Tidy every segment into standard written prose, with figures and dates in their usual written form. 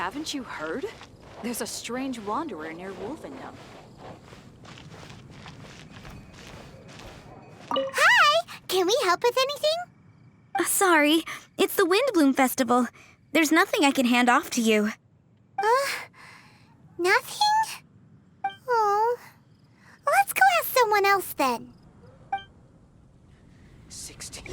Haven't you heard? There's a strange wanderer near Wolfendom. Hi! Can we help with anything? Sorry, it's the Windblume Festival. There's nothing I can hand off to you. Nothing? Oh. Let's go ask someone else then. 16.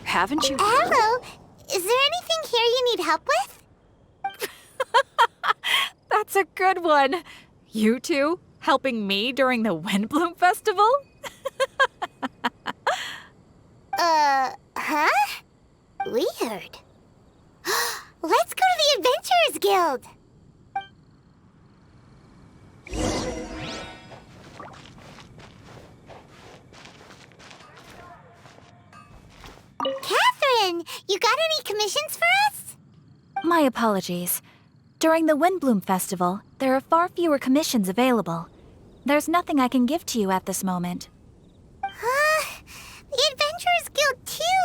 Haven't you? Hello? Is there anything here you need help with? That's a good one. You two helping me during the Windblume Festival? Huh? Weird. Let's go to the Adventurers Guild. Catherine, you got any commissions for us? My apologies. During the Windblume Festival, there are far fewer commissions available. There's nothing I can give to you at this moment. The Adventurers Guild too?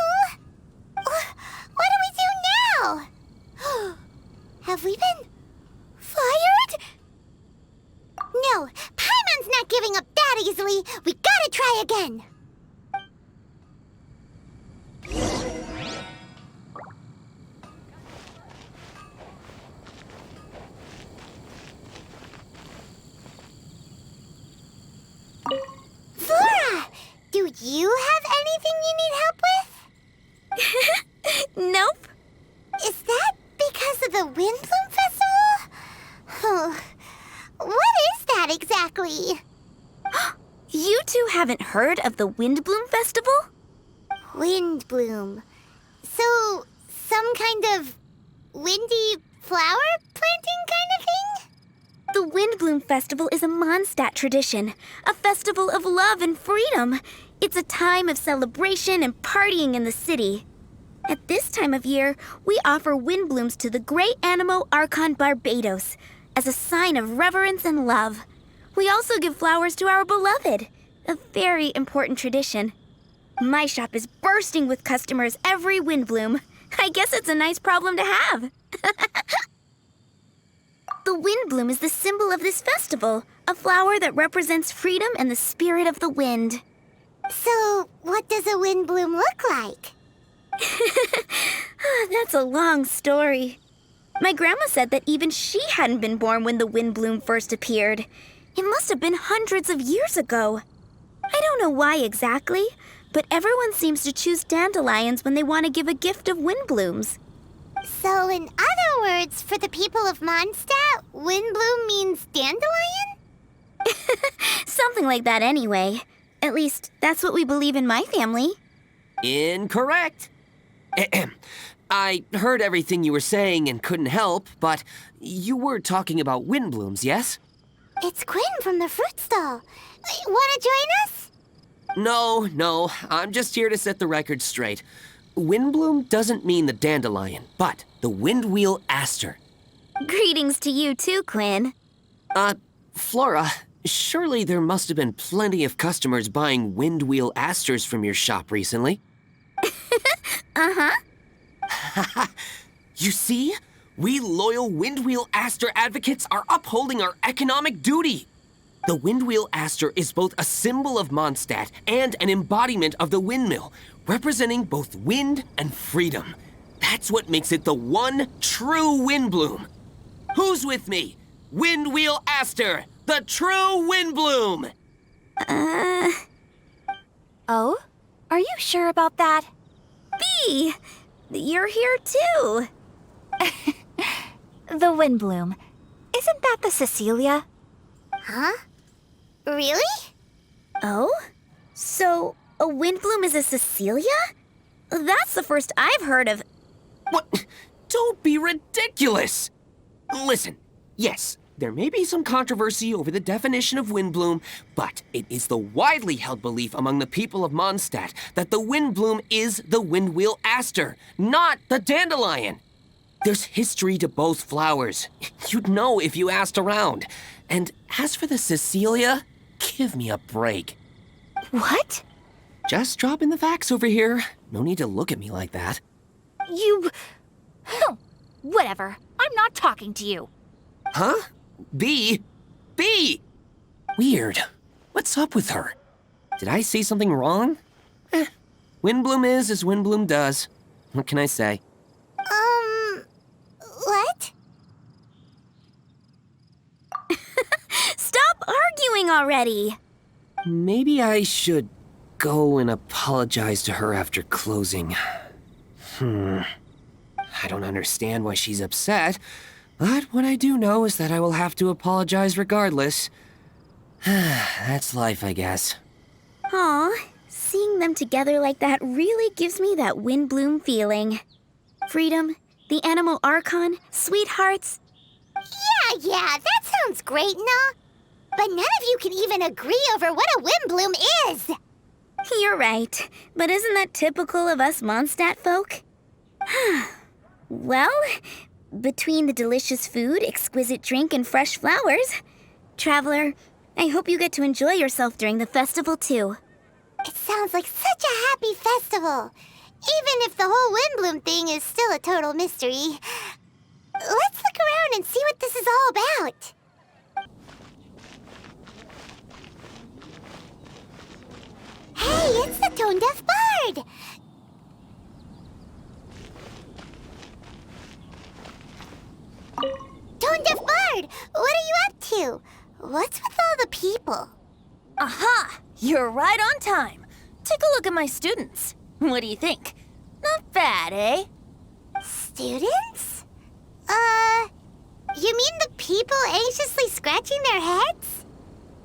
What do we do now? Have we been fired? No, Paimon's not giving up that easily. We gotta try again. Flora, do you have anything you need help with? Nope. Is that because of the Windblume Festival? What is that exactly? You two haven't heard of the Windblume Festival? Windblume. So, some kind of windy flower planting kind of thing? The Windblume Festival is a Mondstadt tradition, a festival of love and freedom. It's a time of celebration and partying in the city. At this time of year, we offer windblooms to the great Animo Archon Barbados as a sign of reverence and love. We also give flowers to our beloved, a very important tradition. My shop is bursting with customers every Windblume. I guess it's a nice problem to have. The Windblume is the symbol of this festival, a flower that represents freedom and the spirit of the wind. So, what does a windblume look like? That's a long story. My grandma said that even she hadn't been born when the Windblume first appeared. It must have been hundreds of years ago. I don't know why exactly, but everyone seems to choose dandelions when they want to give a gift of windblooms. So, in other words, for the people of Mondstadt, windblume means dandelion? Something like that anyway. At least, that's what we believe in my family. Incorrect. I heard everything you were saying and couldn't help, but you were talking about windblooms, yes? It's Quinn from the fruit stall. Want to join us? No, I'm just here to set the record straight. Windbloom doesn't mean the dandelion, but the windwheel aster. Greetings to you too, Quinn. Flora, surely there must have been plenty of customers buying windwheel asters from your shop recently. Uh-huh. You see? We loyal windwheel aster advocates are upholding our economic duty. The windwheel aster is both a symbol of Mondstadt and an embodiment of the windmill, representing both wind and freedom. That's what makes it the one true windbloom. Who's with me? Windwheel aster, the true windbloom! Oh? Are you sure about that? Bee! You're here too. The Windblume. Isn't that the Cecilia? Huh? Really? Oh? So, a windbloom is a Cecilia? That's the first I've heard of. What? Don't be ridiculous! Listen, yes, there may be some controversy over the definition of windbloom, but it is the widely held belief among the people of Mondstadt that the windbloom is the windwheel aster, not the dandelion. There's history to both flowers. You'd know if you asked around. And as for the Cecilia, give me a break. What? Just dropping the facts over here. No need to look at me like that. You... Whatever. I'm not talking to you. Huh? B? Weird. What's up with her? Did I say something wrong? Windblume is as Windblume does. What can I say? What? Stop arguing already! Maybe I should go and apologize to her after closing. I don't understand why she's upset, but what I do know is that I will have to apologize regardless. That's life, I guess. Aw, seeing them together like that really gives me that Windblume feeling. Freedom, the Animal Archon, sweethearts. Yeah, that sounds great and all. But none of you can even agree over what a Windblume is. You're right, but isn't that typical of us Mondstadt folk? Well, between the delicious food, exquisite drink, and fresh flowers, Traveler, I hope you get to enjoy yourself during the festival too. It sounds like such a happy festival. Even if the whole Windblume thing is still a total mystery. Let's look around and see what this is all about. Hey, it's the tone-deaf bard! Tone-deaf bard, what are you up to? What's with all the people? Aha! You're right on time. Take a look at my students. What do you think? Not bad, eh? Students? You mean the people anxiously scratching their heads?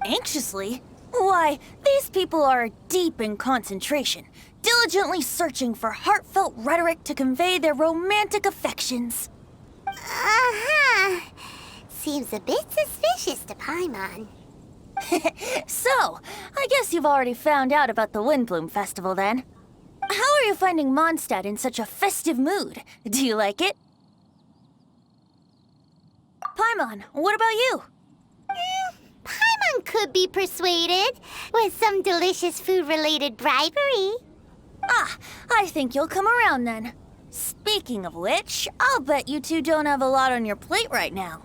Anxiously? Why, these people are deep in concentration, diligently searching for heartfelt rhetoric to convey their romantic affections. Uh-huh. Seems a bit suspicious to Paimon. So, I guess you've already found out about the Windblume Festival then. How are you finding Mondstadt in such a festive mood? Do you like it? Paimon, what about you? Paimon could be persuaded with some delicious food-related bribery. Ah, I think you'll come around then. Speaking of which, I'll bet you two don't have a lot on your plate right now.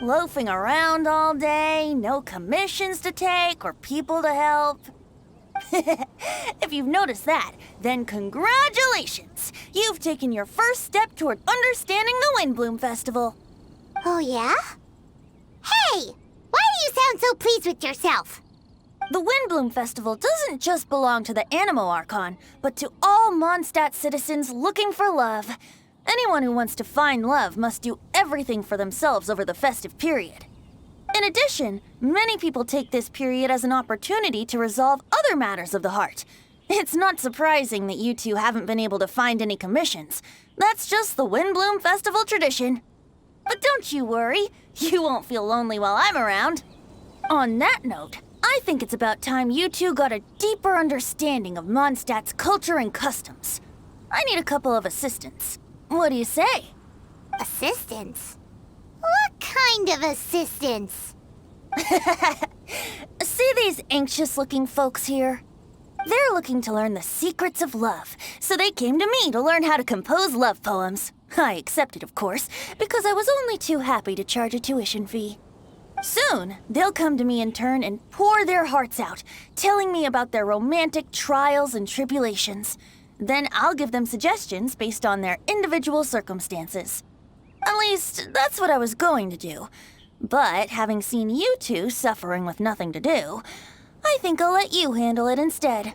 Loafing around all day, no commissions to take or people to help. If you've noticed that, then congratulations! You've taken your first step toward understanding the Windblume Festival. Oh, yeah? Hey! Why do you sound so pleased with yourself? The Windblume Festival doesn't just belong to the Animo Archon, but to all Mondstadt citizens looking for love. Anyone who wants to find love must do everything for themselves over the festive period. In addition, many people take this period as an opportunity to resolve other matters of the heart. It's not surprising that you two haven't been able to find any commissions. That's just the Windblume Festival tradition. But don't you worry, you won't feel lonely while I'm around. On that note, I think it's about time you two got a deeper understanding of Mondstadt's culture and customs. I need a couple of assistants. What do you say? Assistance? What kind of assistance? See these anxious-looking folks here? They're looking to learn the secrets of love, so they came to me to learn how to compose love poems. I accepted, of course, because I was only too happy to charge a tuition fee. Soon, they'll come to me in turn and pour their hearts out, telling me about their romantic trials and tribulations. Then I'll give them suggestions based on their individual circumstances. At least, that's what I was going to do. But having seen you two suffering with nothing to do, I think I'll let you handle it instead.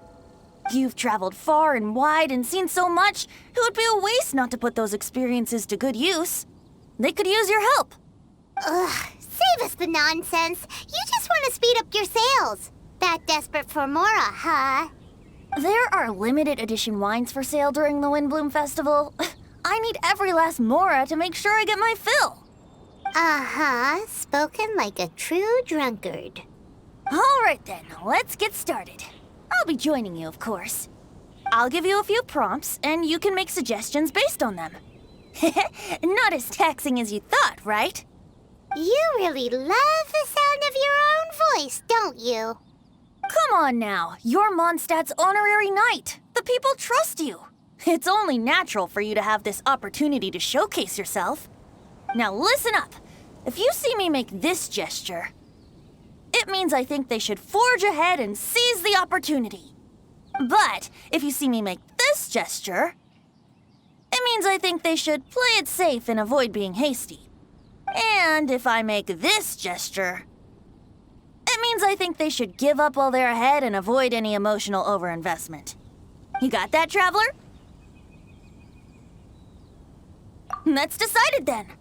You've traveled far and wide and seen so much, it would be a waste not to put those experiences to good use. They could use your help. Ugh, save us the nonsense. You just want to speed up your sales. That desperate for Mora, huh? There are limited edition wines for sale during the Windblume Festival. I need every last Mora to make sure I get my fill. Uh-huh, spoken like a true drunkard. All right then, let's get started. I'll be joining you, of course. I'll give you a few prompts, and you can make suggestions based on them. Not as taxing as you thought, right? You really love the sound of your own voice, don't you? Come on now, you're Mondstadt's honorary knight. The people trust you. It's only natural for you to have this opportunity to showcase yourself. Now listen up. If you see me make this gesture, it means I think they should forge ahead and seize the opportunity. But if you see me make this gesture, it means I think they should play it safe and avoid being hasty. And if I make this gesture, it means I think they should give up while they're ahead and avoid any emotional overinvestment. You got that, traveler? That's decided then.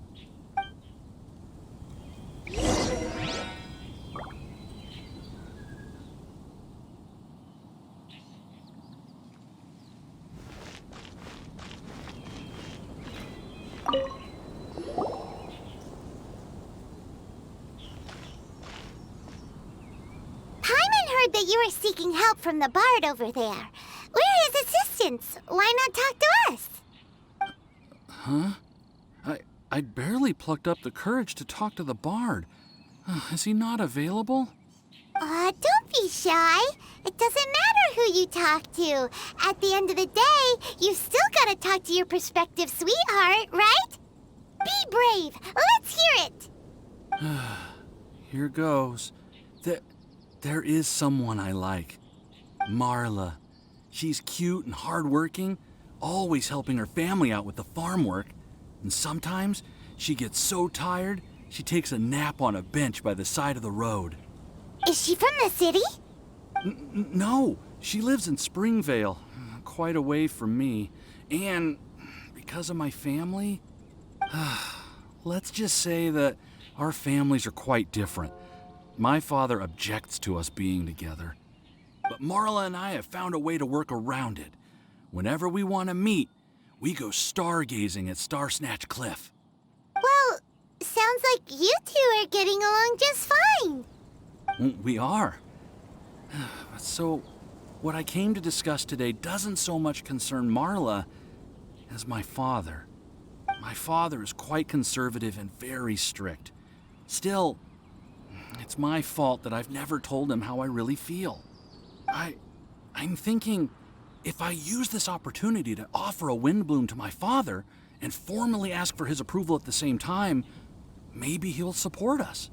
Heard that you were seeking help from the bard over there. Where is assistance? Why not talk to us? Huh? I'd barely plucked up the courage to talk to the bard. Is he not available? Don't be shy. It doesn't matter who you talk to. At the end of the day, you still gotta talk to your prospective sweetheart, right? Be brave. Let's hear it. Here goes. There is someone I like. Marla. She's cute and hardworking, always helping her family out with the farm work. And sometimes she gets so tired, she takes a nap on a bench by the side of the road. Is she from the city? No, she lives in Springvale, quite away from me. And because of my family, let's just say that our families are quite different. My father objects to us being together. But Marla and I have found a way to work around it. Whenever we want to meet, we go stargazing at Star Snatch Cliff. Well, sounds like you two are getting along just fine. We are. So, what I came to discuss today doesn't so much concern Marla as my father. My father is quite conservative and very strict. Still, it's my fault that I've never told him how I really feel. I'm thinking, if I use this opportunity to offer a Windblume to my father and formally ask for his approval at the same time, maybe he'll support us.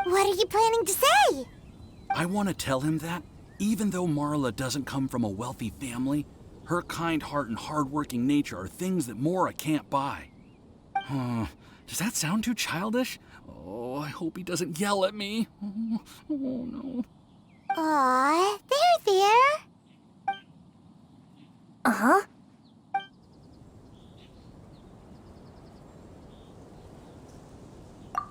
What are you planning to say? I want to tell him that, even though Marla doesn't come from a wealthy family, her kind heart and hardworking nature are things that Mora can't buy. Does that sound too childish? Oh, I hope he doesn't yell at me. Oh no. Aw, there. Uh-huh.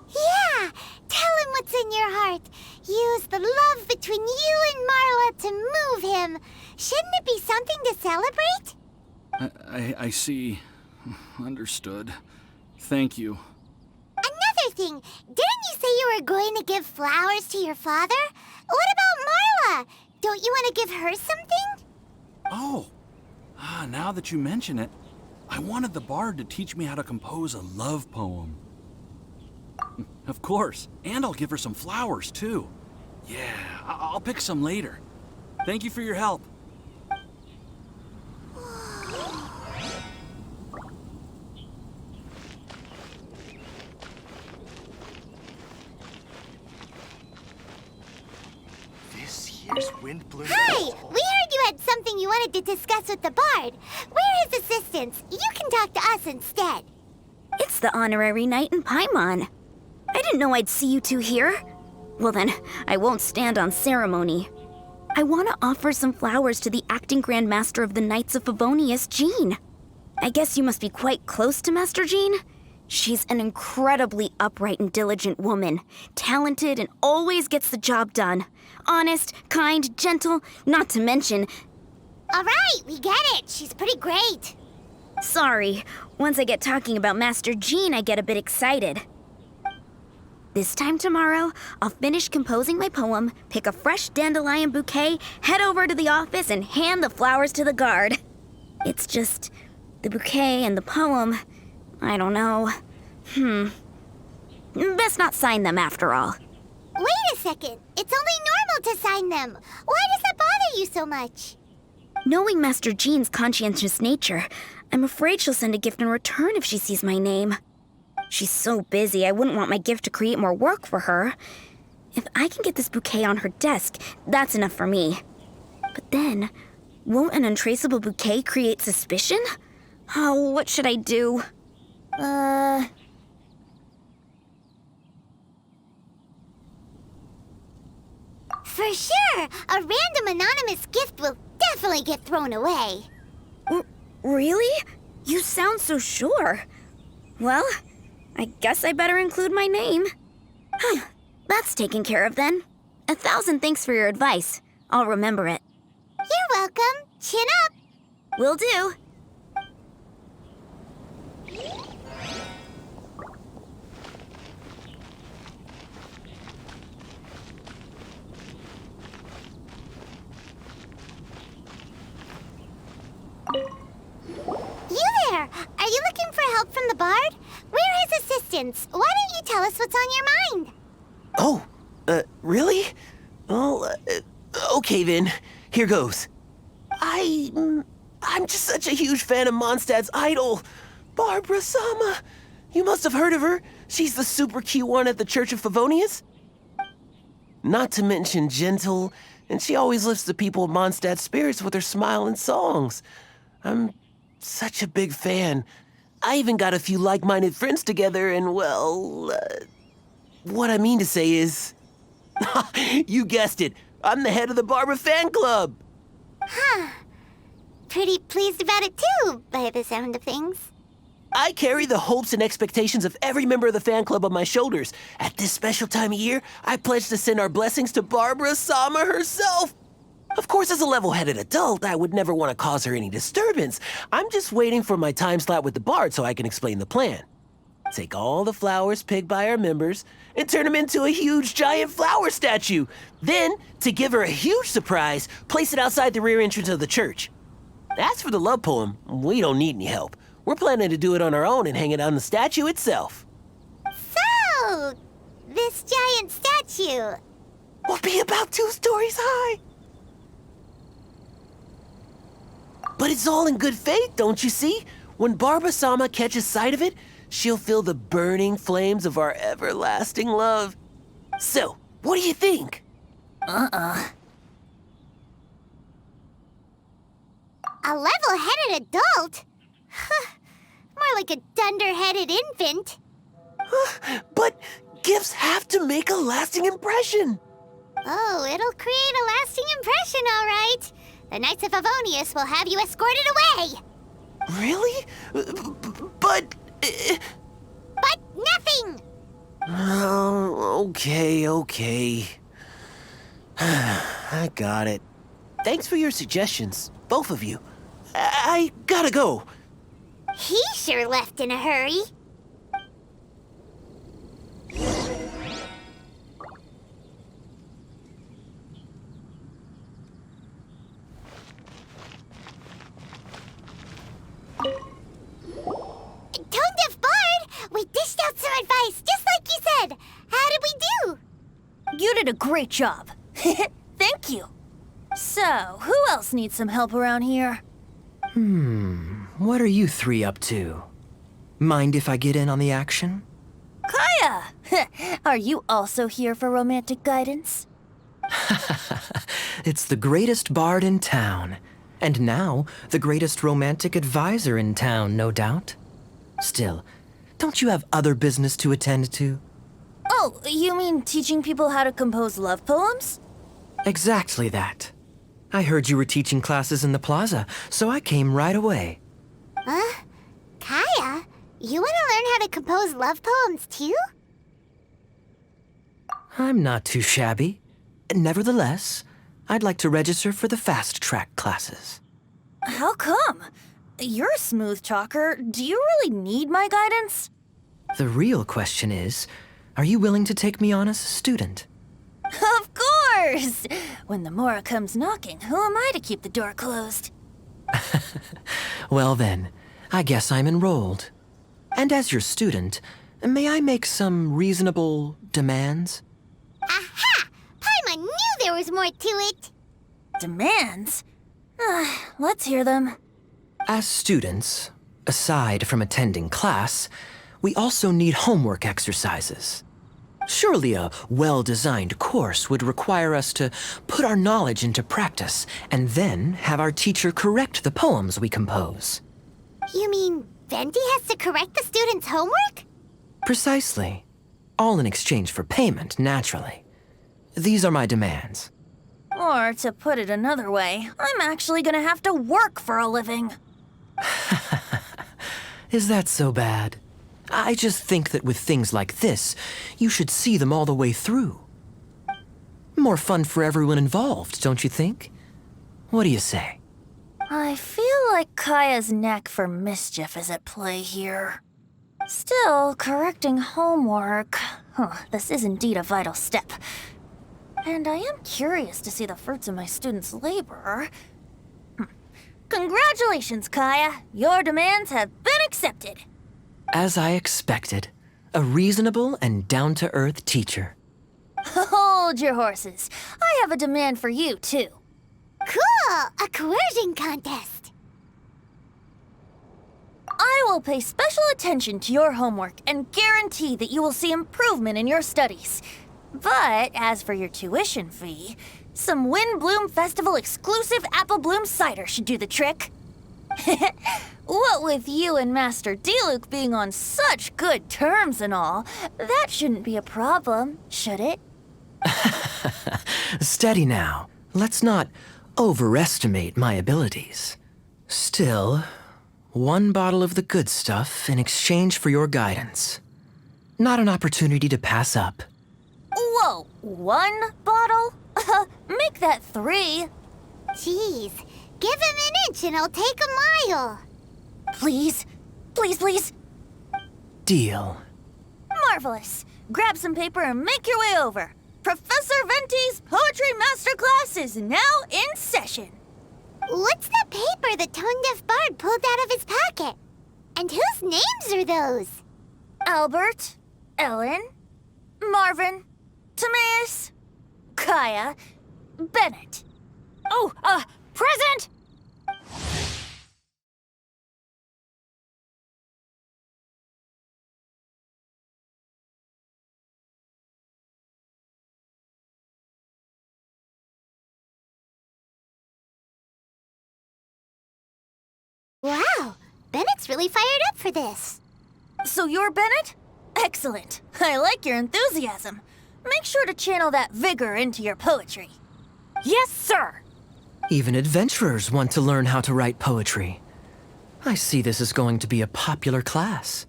Yeah, tell him what's in your heart. Use the love between you and Marla to move him. Shouldn't it be something to celebrate? I see. Understood. Thank you. Another thing, didn't you say you were going to give flowers to your father? What about Marla? Don't you want to give her something? Oh, now that you mention it, I wanted the bard to teach me how to compose a love poem. Of course, and I'll give her some flowers, too. Yeah, I'll pick some later. Thank you for your help. This year's Windblume. Hi! We heard you had something you wanted to discuss with the bard. We're his assistants. You can talk to us instead. It's the honorary knight in Paimon. I didn't know I'd see you two here. Well then, I won't stand on ceremony. I want to offer some flowers to the acting Grand Master of the Knights of Favonius, Jean. I guess you must be quite close to Master Jean? She's an incredibly upright and diligent woman, talented and always gets the job done. Honest, kind, gentle, not to mention... All right, we get it. She's pretty great. Sorry, once I get talking about Master Jean, I get a bit excited. This time tomorrow, I'll finish composing my poem, pick a fresh dandelion bouquet, head over to the office, and hand the flowers to the guard. It's just the bouquet and the poem, I don't know. Best not sign them after all. Wait a second. It's only normal to sign them. Why does that bother you so much? Knowing Master Jean's conscientious nature, I'm afraid she'll send a gift in return if she sees my name. She's so busy, I wouldn't want my gift to create more work for her. If I can get this bouquet on her desk, that's enough for me. But then, won't an untraceable bouquet create suspicion? Oh, what should I do? For sure, a random anonymous gift will definitely get thrown away. Really? You sound so sure. Well, I guess I better include my name. That's taken care of then. 1,000 thanks for your advice. I'll remember it. You're welcome. Chin up. Will do. You there! Are you looking for help from the bard? We're his assistants. Why don't you tell us what's on your mind? Oh, really? Well, okay then. Here goes. I'm just such a huge fan of Mondstadt's idol, Barbara Sama. You must have heard of her. She's the super cute one at the Church of Favonius. Not to mention gentle, and she always lifts the people of Mondstadt's spirits with her smile and songs. I'm such a big fan. I even got a few like-minded friends together, and well, what I mean to say is, you guessed it, I'm the head of the Barbara fan club. Huh. Pretty pleased about it too, by the sound of things. I carry the hopes and expectations of every member of the fan club on my shoulders. At this special time of year, I pledge to send our blessings to Barbara Sama herself. Of course, as a level-headed adult, I would never want to cause her any disturbance. I'm just waiting for my time slot with the bard so I can explain the plan. Take all the flowers picked by our members and turn them into a huge giant flower statue. Then, to give her a huge surprise, place it outside the rear entrance of the church. As for the love poem, we don't need any help. We're planning to do it on our own and hang it on the statue itself. So, this giant statue. Will be about 2 stories high. But it's all in good faith, don't you see? When Barbara Sama catches sight of it, she'll feel the burning flames of our everlasting love. So, what do you think? A level-headed adult? More like a dunder-headed infant. But gifts have to make a lasting impression. Oh, it'll create a lasting impression, all right. The Knights of Favonius will have you escorted away. Really? But... But nothing! Oh, okay. I got it. Thanks for your suggestions, both of you. I gotta go. He sure left in a hurry. Tone-deaf Bard! We dished out some advice, just like you said. How did we do? You did a great job. Thank you. So, who else needs some help around here? What are you 3 up to? Mind if I get in on the action? Kaya! Are you also here for romantic guidance? It's the greatest bard in town. And now, the greatest romantic advisor in town, no doubt. Still, don't you have other business to attend to? Oh, you mean teaching people how to compose love poems? Exactly that. I heard you were teaching classes in the plaza, so I came right away. Huh? Kaya? You want to learn how to compose love poems too? I'm not too shabby. Nevertheless, I'd like to register for the fast-track classes. How come? You're a smooth talker. Do you really need my guidance? The real question is, are you willing to take me on as a student? Of course! When the Mora comes knocking, who am I to keep the door closed? Well then, I guess I'm enrolled. And as your student, may I make some reasonable demands? Aha! there was more to it. Demands? Let's hear them. As students, aside from attending class, we also need homework exercises. Surely a well-designed course would require us to put our knowledge into practice and then have our teacher correct the poems we compose. You mean Venti has to correct the students' homework? Precisely. All in exchange for payment, naturally. These are my demands. Or, to put it another way, I'm actually gonna have to work for a living. Is that so bad? I just think that with things like this, you should see them all the way through. More fun for everyone involved, don't you think? What do you say? I feel like Kaya's knack for mischief is at play here. Still, correcting homework. This is indeed a vital step. And I am curious to see the fruits of my students' labor. Congratulations, Kaya! Your demands have been accepted. As I expected, a reasonable and down-to-earth teacher. Hold your horses. I have a demand for you, too. Cool! A coercion contest. I will pay special attention to your homework and guarantee that you will see improvement in your studies. But as for your tuition fee, some Windblume Festival exclusive apple bloom cider should do the trick. What with you and Master Diluc being on such good terms and all, that shouldn't be a problem, should it? Steady now. Let's not overestimate my abilities. Still, one bottle of the good stuff in exchange for your guidance. Not an opportunity to pass up. Whoa, 1 bottle? Make that 3. Jeez, give him an inch and I'll take a mile. Please, please, please. Deal. Marvelous. Grab some paper and make your way over. Professor Venti's Poetry Masterclass is now in session. What's the paper the tone-deaf bard pulled out of his pocket? And whose names are those? Albert, Ellen, Marvin, Timaeus, Kaya, Bennett. Oh, present! Wow, Bennett's really fired up for this. So you're Bennett? Excellent. I like your enthusiasm. Make sure to channel that vigor into your poetry. Yes, sir! Even adventurers want to learn how to write poetry. I see this is going to be a popular class.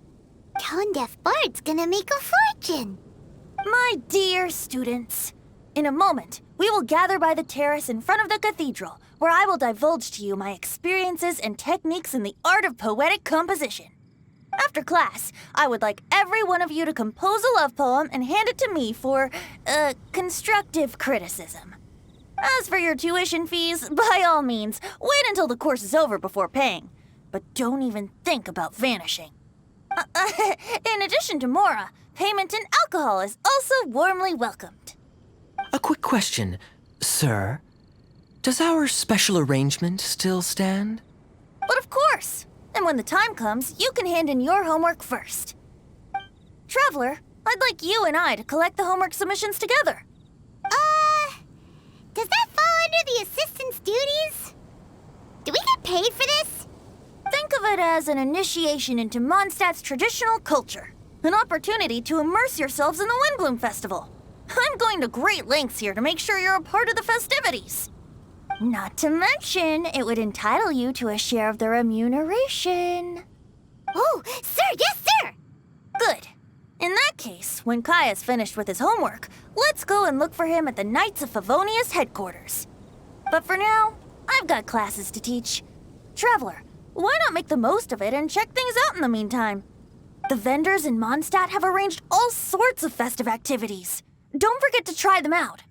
Tone-deaf bard's gonna make a fortune. My dear students, in a moment, we will gather by the terrace in front of the cathedral, where I will divulge to you my experiences and techniques in the art of poetic composition. After class, I would like every one of you to compose a love poem and hand it to me for, constructive criticism. As for your tuition fees, by all means, wait until the course is over before paying. But don't even think about vanishing. In addition to Mora, payment in alcohol is also warmly welcomed. A quick question, sir. Does our special arrangement still stand? But of course! And when the time comes, you can hand in your homework first. Traveler, I'd like you and I to collect the homework submissions together. Does that fall under the assistant's duties? Do we get paid for this? Think of it as an initiation into Mondstadt's traditional culture. An opportunity to immerse yourselves in the Windblume Festival. I'm going to great lengths here to make sure you're a part of the festivities. Not to mention, it would entitle you to a share of the remuneration. Oh, sir, yes, sir! Good. In that case, when Kaya's finished with his homework, let's go and look for him at the Knights of Favonius headquarters. But for now, I've got classes to teach. Traveler, why not make the most of it and check things out in the meantime? The vendors in Mondstadt have arranged all sorts of festive activities. Don't forget to try them out.